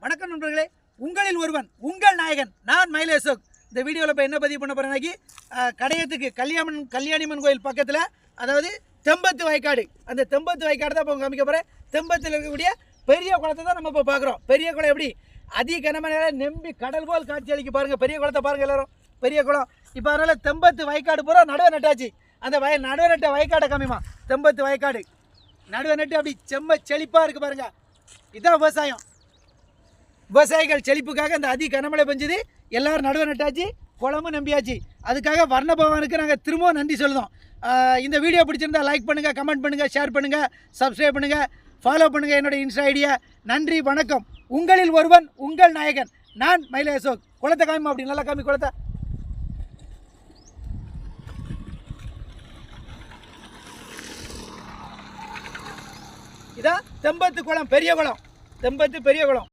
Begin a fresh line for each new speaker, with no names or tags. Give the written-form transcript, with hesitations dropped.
வணக்கம் நண்பர்களே, உங்களில் ஒருவன் உங்கள் நாயகன் நான் மயில் அசோக். இந்த வீடியோவில் இப்போ என்ன பதிவு பண்ண போகிறேன்னாக்கி கடையத்துக்கு கல்யாணிமன் கோயில் பக்கத்தில், அதாவது தெம்பத்து வயக்காடு, அந்த தெம்பத்து வயக்காடு தான் இப்போ காமிக்க போகிறேன். தெம்பத்தில் இருக்கக்கூடிய பெரிய குளத்தை தான் நம்ம இப்போ பார்க்குறோம். பெரிய குளம் எப்படி அதிக கனமழையில நம்பி கடல் போல் காட்சி அளிக்க பாருங்கள். பெரிய குளத்தை பாருங்கள் எல்லாரும், பெரிய குளம். இப்போ அதனால் தெம்பத்து வயக்காடு பூரா நடுவை நட்டாச்சு. அந்த நடுவை நட்ட வயக்காடை காமிமா. தெம்பத்து வயக்காடு நடுவை நட்டு அப்படி செழிப்பாக இருக்குது பாருங்கள். இதுதான் விவசாயம். விவசாயிகள் செழிப்புக்காக அந்த அதிக கனமழை பெஞ்சுது, எல்லோரும் நடுவை நட்டாச்சு, குளமும் நம்பியாச்சு. அதுக்காக வர்ண பகவானுக்கு நாங்கள் திரும்பவும் நன்றி சொல்லுதோம். இந்த வீடியோ பிடிச்சிருந்தா லைக் பண்ணுங்கள், கமெண்ட் பண்ணுங்கள், ஷேர் பண்ணுங்கள், சப்ஸ்கிரைப் பண்ணுங்கள், ஃபாலோ பண்ணுங்கள் என்னோடய இன்ஸ்டா ஐடியா. நன்றி, வணக்கம். உங்களில் ஒருவன் உங்கள் நாயகன் நான் மயில் அசோக். குளத்தை காமிமா, அப்படி நல்லா காமி குளத்தை. இதான் தெம்பத்து குளம், பெரிய குளம், தெம்பத்து பெரிய குளம்.